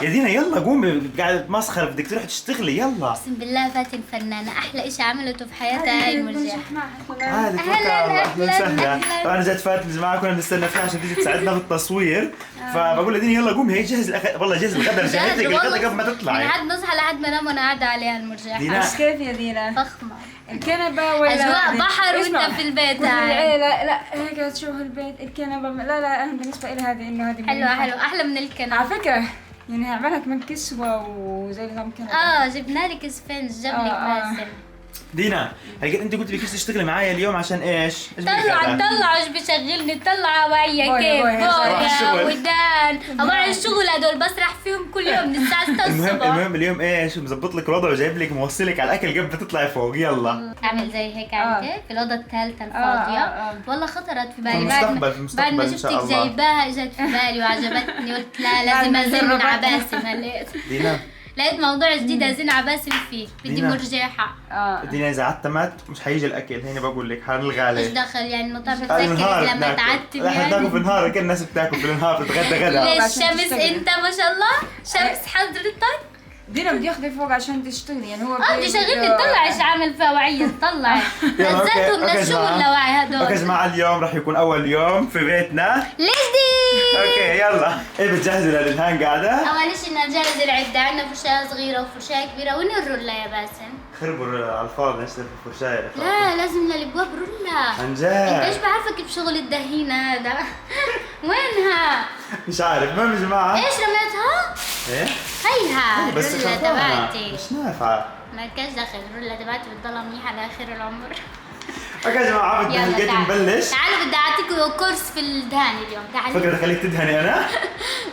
يا دينا يلا قومي، قاعدة تمسخر، بدك تروحي تشتغلي يلا. اقسم بالله فاتن فنانة، احلى اشي عملته في حياتها هاي المرجحة. عادي اهلا وسهلا. طبعا جت فاتن يا جماعة كنا بنستنى فيها عشان تيجي تساعدنا بالتصوير، فبقول لها دينا يلا قومي هي جهز والله جهز الغداء، جهز لك الغداء قبل ما تطلعي. لحد نصحى لحد ما انام وانا قاعدة عليها المرجحة. بس كيف يا دينا؟ فخمة الكنبة ولا اجواء بحر وانت في البيت هاي. لا هيك تشوف البيت الكنبة لا انا بالنسبة لي هذه انه هذه حلوة احلى من الكنبة على فكرة. يعني عملت من كسوة وزي نظام كنبة. جبنا لك اسفنج جاب لك باسم. دينا هيك انت قلت لك تشتغلي معايا اليوم عشان ايش؟ طلع ايش بشغلني، طلع وعيا كيف بويا ودان طبعا الشغل هدول بسرح فيهم كل يوم من الساعة 6 الصبح. المهم اليوم ايش؟ مظبط لك الوضع وجايب لك موصلك على الاكل قبل ما تطلعي فوق. يلا اعمل زي هيك عندك في الأوضة الثالثة الفاضية. والله خطرت في بالي بعد ما شفتك جايباها اجت في بالي وعجبتني، قلت لا لازم ازن عباسم. هلقيت دينا لقيت موضوع جديد ازن عباسم فيه، بدي مرجحة. دينا اذا عتمت مش حيجي الاكل، هيني بقول لك حنلغى عليه. ايش دخل يعني المطار بتفكر لما تعتم يعني؟ ناكل في النهار، كل الناس بتاكل في النهار بتتغدى غدا. ليش شمس انت ما شاء الله شمس حضرتك. دينا بدي اخذك فوق عشان تشتغلي، يعني هو بدي شغلني تطلع ايش عامل فيها وعية تطلع نزلته من الشغل لوعي هدول. اوكي يا جماعه اليوم راح يكون اول يوم في بيتنا. ليش دي؟ اوكي يلا ايه بتجهزي للدهان قاعده؟ اول شيء بدنا نجهز العده، عندنا فرشاة صغيرة وفرشاة كبيرة. وين الرولة يا باسم؟ خربوا على الفاضي نشتغل في الفرشاية. لا لازم للابواب رولة. عن جد؟ انت ايش بعرفك بشغل الدهين هذا؟ وينها؟ مش عارف. المهم يا جماعه ايش رميتها؟ ايه؟ هيها بس الرولة تبعتي مش نافعه. ما لكاش دخل، الرولة تبعتي بتضلها منيحة لآخر العمر. اوكي يا جماعه بدنا الجيت نبلش. تعالوا بدي اعطيكم كورس في الدهان اليوم. تعالوا فكرة خليك تدهني انا؟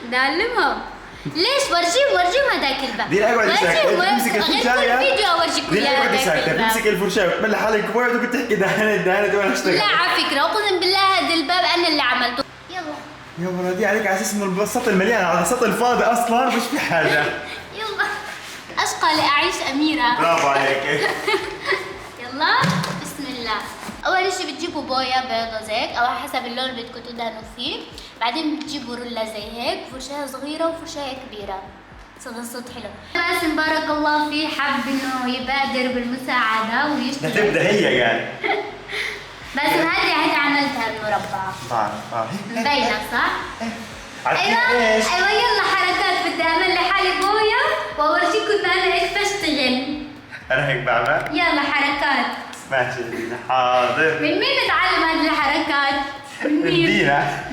بدي اعلمهم. ليش؟ ورجيهم هذاك الباب. دي اقعد ساكت، امسك الفرشايه. الفيديو اورجيكم دي اقعد ساكت، امسك الفرشايه وتملي حالك بوعد وكنت تحكي دهانه وانا اشتغل. لا على فكره اقسم بالله هذا الباب انا اللي عملته. يلا يا مرادي عليك على اساس انه السطل مليان، على السطل فاضي اصلا مش في حاجه. يلا اشقى لاعيش اميره. برافو عليك. يلا بسم الله. اول شيء بتجيبوا بويه بيضه زيك او على حسب اللون اللي بدكم تدهنوا فيه، بعدين بتجيبوا روله زي هيك، فرشاه صغيره وفرشاه كبيره. صدى الصوت حلو. باسم بارك الله فيه حب انه يبادر بالمساعده ويشتغل. تبدا هي قال. باسم هذه عملتها المربعه. بعرف مبينه صح؟ ايوه يلا حركات. بدي اعمل لحالي بويه واورجيكم انا ايش بشتغل. انا هيك بعمل؟ يلا حركات. ماشي حاضر. من مين نتعلم هذه الحركات؟ من مين؟ دينا.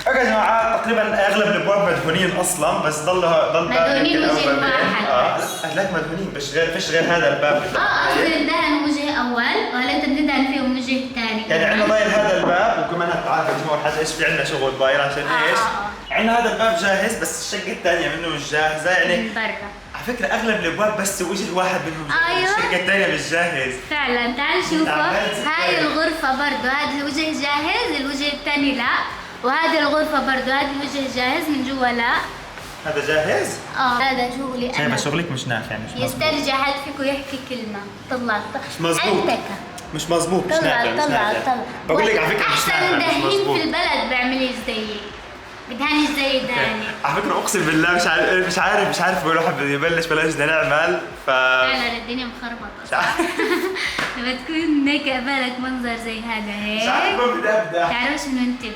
اوكي يا جماعه تقريبا اغلب الابواب مدهونين اصلا، بس ضل مدهونين وجه واحد. لا مدهونين بس فيش غير هذا الباب. قصدي ندهن وجه اول ولا انت بندهن فيهم وجه ثاني؟ يعني عندنا ضايل هذا الباب، وكمان تعرف يا جماعه حاجه ايش في عندنا شغل ضايل عشان ايش؟ عندنا هذا الباب جاهز بس الشقه الثانيه منه مش جاهزه يعني. من برا. على فكره اغلب الابواب بس وجه واحد منهم جاهز. أيوة. الشقه الثانيه مش جاهز. فعلا تعال شوفوا هاي الغرفه برضه هذا الوجه جاهز، الوجه الثاني لا، وهذه الغرفه برضه هذا الوجه جاهز من جوا لا. هذا جاهز؟ هذا شغلي انا. شايفه شغلك مش نافع مش مظبوط. يسترجع حد فيكم يحكي كلمه. طلع مش مظبوط. مش مظبوط مش نافع مش نافع. بقول لك على فكره مش نافع. احسن دهين في البلد بيعمليش زيي. بدهاني زي دهاني. على فكره اقسم بالله مش عارف الواحد بده يبلش ولا ايش بدنا نعمل فعلا الدنيا مخربطه. لما تكون هيك قبالك منظر زي هذا هيك مش عارف وين بدي ابدا. تعرفش انه انت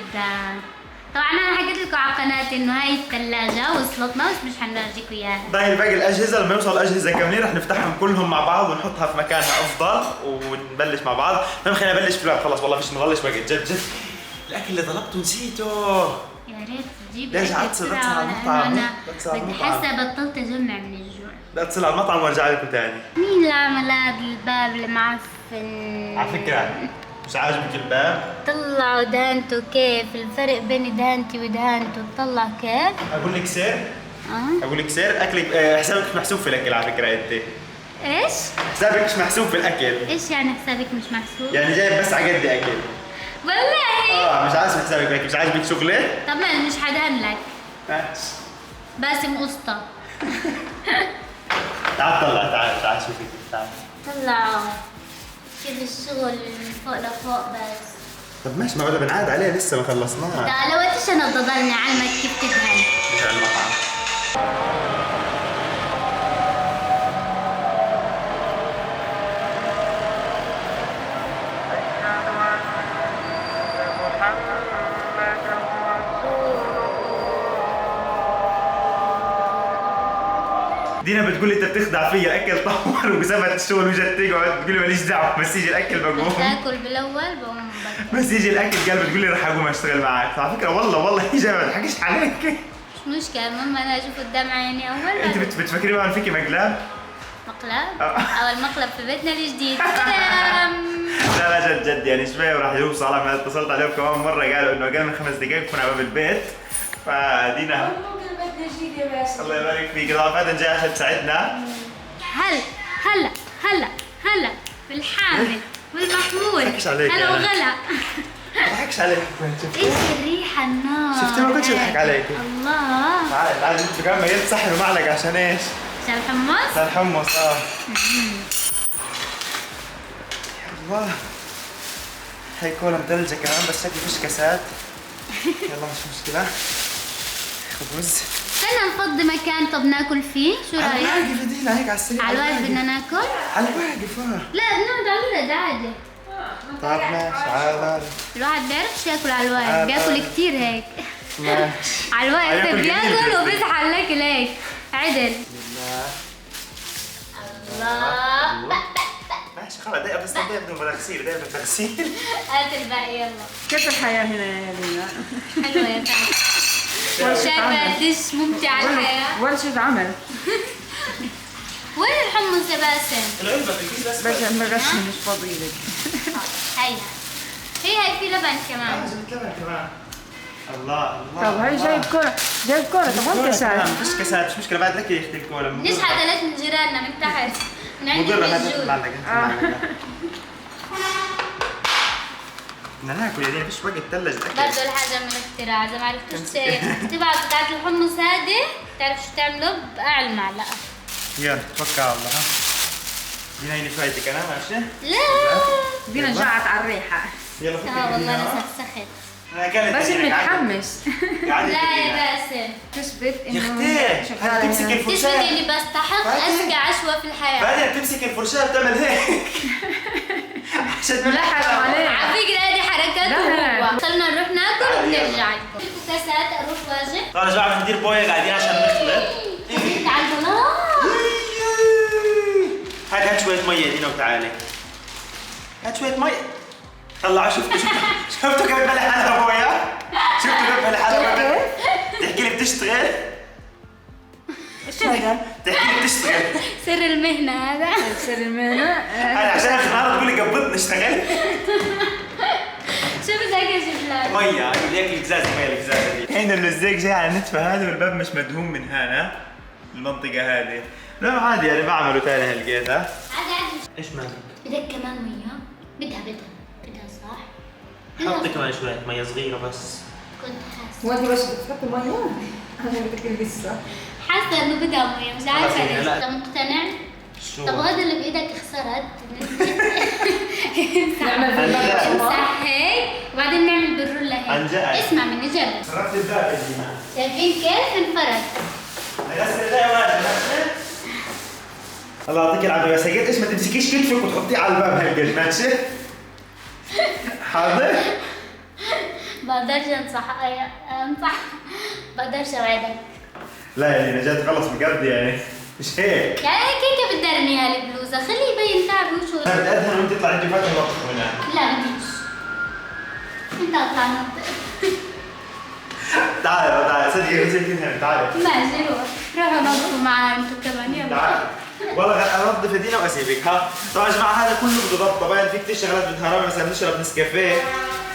طبعا انا حكيت لكم على قناتي انه هاي الثلاجه وصلتنا بس مش حنورجيكم اياها. ضايل باقي الاجهزه، لما يوصل اجهزه كاملين رح نفتحهم كلهم مع بعض ونحطها في مكانها افضل ونبلش مع بعض. المهم خلينا نبلش في الباب. خلص والله فيش نضلش وقت. جد الاكل اللي طلبته نسيته. يا ريت تجيب ليش عتصل على المطعم؟ بدي حاسه بطلت اجمع من الجوع. لا اتصل على المطعم وارجع لكم ثاني. مين اللي عمل هذا الباب المعفن؟ على فكره مش عاجبك الباب؟ طلعوا دهنته كيف؟ الفرق بين دهنتي ودهنته طلع كيف؟ اقول لك سر؟ اقول لك سر. اكلك حسابك مش محسوب في الاكل على فكره انت. ايش؟ حسابك مش محسوب في الاكل. ايش يعني حسابك مش محسوب؟ يعني جايب بس على قد اكل. والله مش عاجبك حسابك بالاكل، مش عاجبك شغلي؟ طب ما مش حدهن لك. ماشي. باسم قسطة. تعال طلع تعال شوفي تعال. طلعوا كيف الشغل من فوق لفوق بس. طب ماشي ما بدنا بنعاد عليه لسه ما خلصناها. تعال لو ايش انا ضلني علمك كيف تدهن. رجع المطعم. دينا بتقول لي انت بتخدع فيا، الاكل طور وسابت الشغل وجت تقعد تقول لي ماليش دعوه، بس يجي الاكل بقوم. تاكل بالاول بقوم بس يجي الاكل قال بتقول لي رح اقوم اشتغل معك، على فكره والله هي ما بضحكش عليك. مش مشكلة، المهم انا اشوف قدام عيني اول. انت بتفكري بقى فيكي مقلاب؟ مقلب؟ اول مقلب في بيتنا الجديد. سلام. لا جد يعني شوي وراح يوصل. انا اتصلت عليهم كمان مره قالوا انه اقل من 5 دقائق بكون على باب البيت، فدينا ممكن بدنا نجيب يا باسل. الله يبارك فيك. ضافات جاي عشان تساعدنا. هلا بالحامل والمحمول. بحكيش عليك هلا أنا. وغلا. ما بضحكش عليك. ايش الريحة النار؟ شفتي ما كنتش بضحك عليك. الله. تعالي انت كمان ميلت صحن ومعلقه عشان ايش؟ عشان الحمص؟ عشان الحمص. الله هي كولا مثلجة كمان بس شكلي فيش كاسات. يلا مش مشكلة. خبز. خلينا نفضي مكان طب ناكل فيه، شو على رايك؟ الواقف دينا هيك على السريع. على الواقف بدنا ناكل؟ على الواقف لا بنقعد على الولد عادي. طيب ماشي عادي. الواحد بيعرفش ياكل على الواقف، بياكل كتير هيك. ماشي. على الواقف هياكل بياكل قليل وبيصحى الاكل هيك عدل. الله. ماشي خلاص دقيقة بس دقيقة بدون تغسيل، دقيقة بدون تغسيل. هات الباقي يلا. كيف الحياة هنا يا لينا؟ حلوة يا فندم. شايفة قديش ممتعة الحياة؟ ولا شيء عمل. وين الحمص يا باسم؟ العلبة في الكيس بس. بس بغشني مش فاضي لك. هي في لبن كمان. لبن كمان. الله طب هي جايب كرة طب هون كاسات. مفيش كاسات مش مشكلة بعد لك يا اختي الكولا. ليش حدلت من جيراننا من تحت؟ من عند مضرة هذا الجود. المعلقة. بدنا ناكل يا دينا فيش وقت تلج الاكل. برضه الحاجة من الاختراع، إذا ما عرفتوش تبعت بتاعت الحمص هذه، تعرف شو تعمله بأعلى معلقة. يلا توكل على الله. ها دينا هي فايتك انا ماشي؟ لا دينا جعت على الريحة. يلا فكك والله دينا. انا سخسخت. انا كانت بس دينا متحمس. قاعدة لا يا دينا. باسم، تثبت يا انه اختي هتمسك تثبت الفرشاة. اني بستحق بعدين. اذكى عشوة في الحياة. بعدين بتمسك الفرشاة بتعمل هيك. عشان ملحق عليه. على فكرة هذه حركات لا. وهو. خلنا نروح ناكل تعالي يلا. وبنرجع لكم. كاسات اروح واجب. طبعا يا جماعة بندير بوية قاعدين عشان نخلط. على البلاط. هات شوية مية دينا وتعالي. هات شوية مية. طلعوا شفتوا كيف بلح على بويا؟ شفتوا كيف بلح على بويا؟ تحكي لي بتشتغل؟ ايش هذا؟ تحكي لي بتشتغل؟ سر المهنة هذا. سر المهنة. أنا عشان آخر مرة تقول لي قبضني اشتغل. شو بدك اجيب لك؟ مية هيك القزازة مية القزازة دي. الحين اللزيق جاي على النتفة هذه والباب مش مدهون من هنا المنطقة هذه. لا عادي يعني بعمله تاني هالقيتها. عادي. ايش مالك؟ بدك كمان مية؟ بدها صح؟ حطي كمان شوية مية صغيرة بس. كنت هو حاسة انت بس بتحطي مية؟ انا بدك لسه. حاسة انه بدها مية، مش عارفة خلاص، ليش. لا. انت مقتنع؟ شو؟ طب هذا اللي بايدك خسرت. نعمل بالله. امسح هيك وبعدين نعمل بالرولة عن هيك. جد. اسمع مني جرب. صرفت الباب يا جماعة. شايفين كيف انفرد؟ غسل ايدي واجب. الله يعطيك العافية بس هيك ايش ما تمسكيش كتفك وتحطيه على الباب هالقد ماشي؟ حاضر؟ بقدرش بقدرش اوعدك. لا يعني انا جاي تخلص بجد يعني مش هيك. يعني كيكه بتدرني هالبلوزه، خليه يبين تعبي وشو. انا بدي ادهن وانت تطلع انت فاتح الوقت هنا. لا بديش. انت اطلع نط. تعال صدقي تدهن تعال. ماشي روحوا نطوا معاه انتوا كمان يلا. تعال والله انظف ايدينا واسيبك. ها طبعا يا جماعه هذا كله بده ضبط. طبعا في كثير شغلات بدها نعمل، مثلا بنشرب نسكافيه،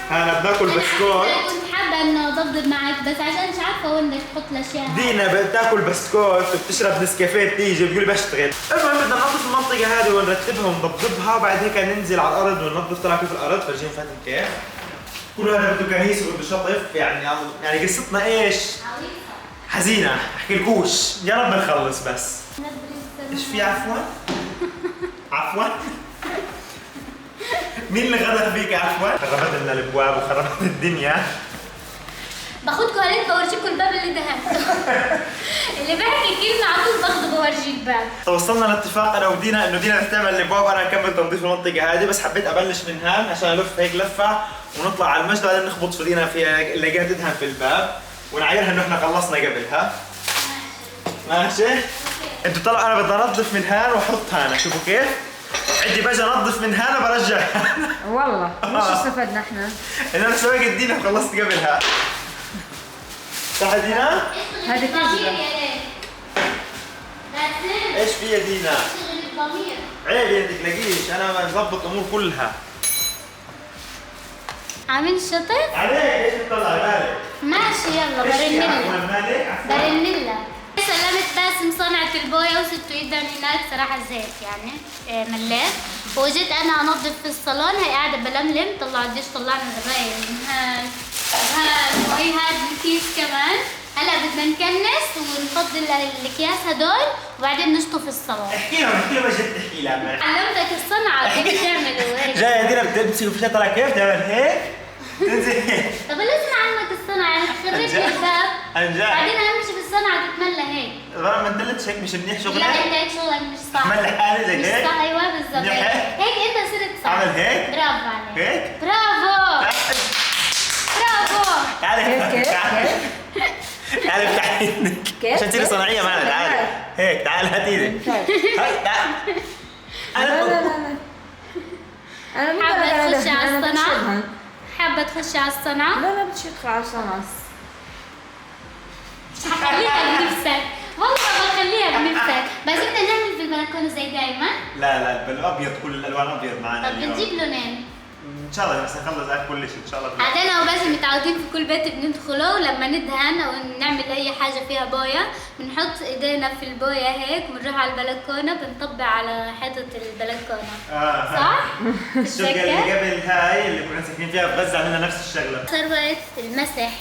هلا بناكل بسكوت. انا كنت حابه انه اضبط معك بس عشان مش عارفه وين بدك تحط الاشياء. دينا بتاكل بسكوت وبتشرب نسكافيه بتيجي بتقول بشتغل. المهم بدنا ننظف المنطقه هذه ونرتبها ونضبطها وبعد هيك ننزل على الارض وننظف. طلع كيف الارض فرجيهم فاتن كيف. كل هذا بده كنيس وبده شطف يعني قصتنا ايش؟ حزينه احكي لكوش. يا رب نخلص بس. ايش في عفوا؟ عفوا؟ مين اللي غدر فيك عفوا؟ خربت لنا الابواب وخربت الدنيا. باخدكم هلك بورجيكم الباب اللي دهنته. اللي بحكي كلمه على طول باخده بورجي الباب. توصلنا لاتفاق انا ودينا انه دينا رح تعمل الابواب وانا اكمل تنظيف المنطقه هذه، بس حبيت ابلش من هان عشان الف هيك لفه ونطلع على المجد بعدين نخبط في دينا في اللي قاعد تدهن في الباب ونعايرها انه احنا خلصنا قبلها. ماشي؟ انتوا طلعوا انا بدي انظف من هان واحط هنا، شوفوا كيف؟ عندي باجي انظف من هنا برجع والله مش استفدنا احنا. انا سويت الدينا وخلصت قبلها. صح دينا؟ هذه كذبة. ايش في يا دينا؟ عيب يا تلاقيش، انا بظبط الامور كلها. عامل شطف؟ عليك ايش بتطلع بالك؟ ماشي يلا برنلها. سلمت باسم صنعت البويه وسبته يدهن هناك صراحه زيت يعني مليت، وجيت انا انظف في الصالون. هي قاعده بلملم، طلعوا قديش طلعنا زباين من هان وهي هذا الكيس كمان. هلا بدنا نكنس ونفضل الاكياس هدول وبعدين نشطف الصالون. احكي لهم ما جيت تحكي لها. علمتك الصنعه كيف تعملوا هيك. جاي دينا بتمسك في طلع كيف تعمل هيك؟ تنزل هيك. طب لازم اعلمك الصنعه يعني تخربني الباب. انجاح. بعدين امشي بالصنعه تتملى هيك. غير ما انت هيك مش منيح شغلك؟ لا انت هيك شغلك مش صح. اعمل حالي زي مش هيك؟ صح. ايوه بالضبط هيك انت صرت صح. اعمل هيك؟ برافو عليك. هيك؟ برافو تعالي كيف تعالي افتح ايدك عشان تصيري صناعية معنا. تعالي هيك، تعالي هات ايدك. هاي تعالي. لا انا مو حابة تخشي على أنا الصنعة؟ بشيلها. حابة تخشي على الصنعة؟ لا بديش ادخل على الصنعة. حخليها بنفسك، والله بخليها بنفسك، بس بدنا نعمل في البلكونة زي دايما. لا بالابيض، كل الالوان ابيض معنا طب اليوم. بنجيب لونين. ان شاء الله بس نخلص على كل شيء ان شاء الله. عاد انا وباسم متعودين في كل بيت بندخله ولما ندهن او نعمل اي حاجه فيها بويه بنحط ايدينا في البويه هيك وبنروح على البلكونه بنطبق على حيطه البلكونه. صح؟ الشقه اللي قبل هاي اللي كنا ساكنين فيها في غزه عملنا نفس الشغله. ثروة المسح،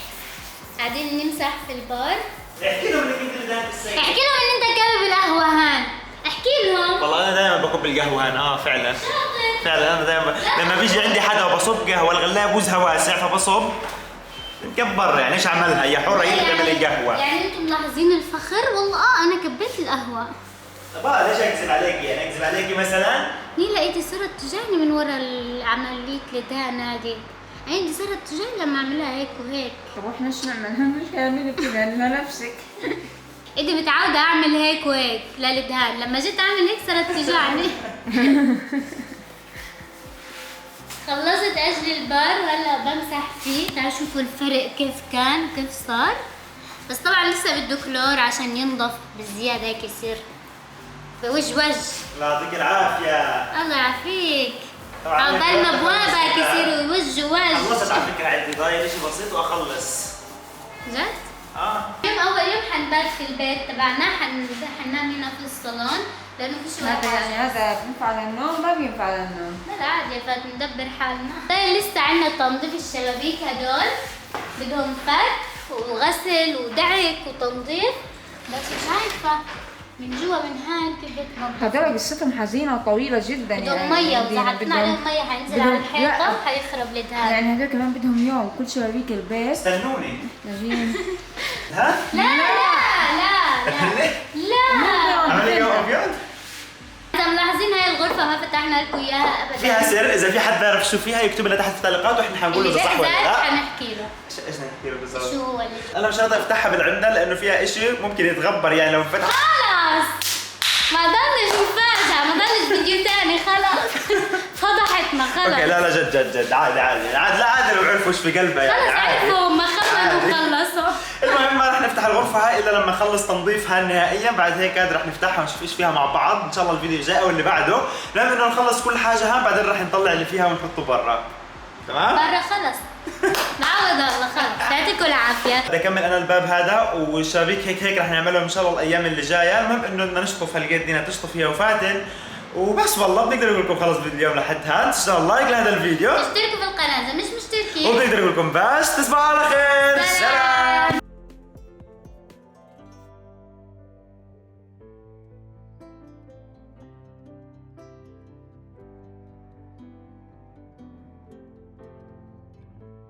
قاعدين نمسح في البار. احكي لهم انك انت اللي دهنت السيارة. احكي لهم ان انت كابب القهوه هان، احكي لهم. والله انا دائما بكب القهوه هان. فعلا انا دائما لما بيجي عندي حدا وبصب قهوه الغلايه بوزها واسع فبصب مكبر. يعني ايش عملها؟ هي حره هي اللي تعمل القهوه. يعني انتم ملاحظين الفخر؟ والله انا كبيت القهوه. طب ليش اكذب عليكي؟ يعني اكذب عليكي مثلا؟ ني لقيتي صرت تجاني من ورا عمليه الدهان هذه، عندي صرت تجاني لما اعملها هيك وهيك. طب واحنا ايش نعمل؟ مش تعملي كذا لنفسك. انت متعودة اعمل هيك وهيك للدهان، لما جيت اعمل هيك صارت تجعني. خلصت اجلي البار وهلا بمسح فيه. تعالوا شوفوا الفرق كيف كان كيف صار. بس طبعا لسه بده كلور عشان ينضف بالزيادة هيك يصير بوج. الله يعطيك العافيه. الله يعافيك. عقبال ما بوابك يصيروا وج. خلصت على فكره، عندي ضايل شيء بسيط واخلص. جد؟ يوم اول يوم حنبات في البيت تبعنا، حننام هنا في الصالون لانه فيش وقت. هذا يعني هذا بينفع للنوم؟ ما بينفع للنوم. لا عادي فات ندبر حالنا. طيب لسه عندنا تنظيف الشبابيك هدول بدهم فك وغسل ودعك وتنظيف، بس مش عارفه من جوا من هان كيف بتنظف. هذول قصتهم حزينة وطويلة جدا. بدهم ميه، واذا حطينا عليهم ميه حينزل على الحيطه وحيخرب الدهان. يعني هذول كمان بدهم يوم كل شبابيك البيت. استنوني. محتاجين. ها؟ لا عملي يوم ابيض؟ اذا ملاحظين هاي الغرفه ما فتحنا لكم اياها ابدا. فيها سر، اذا في حد بيعرف شو فيها يكتب لنا تحت في التعليقات واحنا حنقول له اذا صح ولا لا. حنحكي له. ايش نحكي له بالضبط؟ شو هو اللي انا مش راضي افتحها بالعمدة لانه فيها شيء ممكن يتغبر يعني لو فتح. خلاص ما ضلش مفاجأة، ما ضلش فيديو ثاني خلاص. فضحتنا خلاص. اوكي لا جد عادي لا عادي لو عرفوا ايش في قلبها يعني خلص عادي. عرفوا ما خلصوا. المهم ما راح نفتح الغرفة هاي الا لما نخلص تنظيفها نهائيا. بعد هيك راح نفتحها ونشوف ايش فيها مع بعض ان شاء الله الفيديو الجاي او اللي بعده. لما انه نخلص كل حاجة هان بعدين راح نطلع اللي فيها ونحطه برا. تمام؟ برا خلص. نعوض الله خلص. يعطيكم العافية. بدي اكمل انا الباب هذا والشبابيك هيك راح نعملهم ان شاء الله الايام اللي جايه. المهم انه بدنا نشطف هالقد دينا تشطف هي وفاتن وبس. والله بنقدر نقول لكم خلص اليوم لحد هان. تشتغل لايك لهذا الفيديو اشتركوا في القناة اذا مش مشتركين. وبنقدر نقول لكم بس تصبحوا على خير.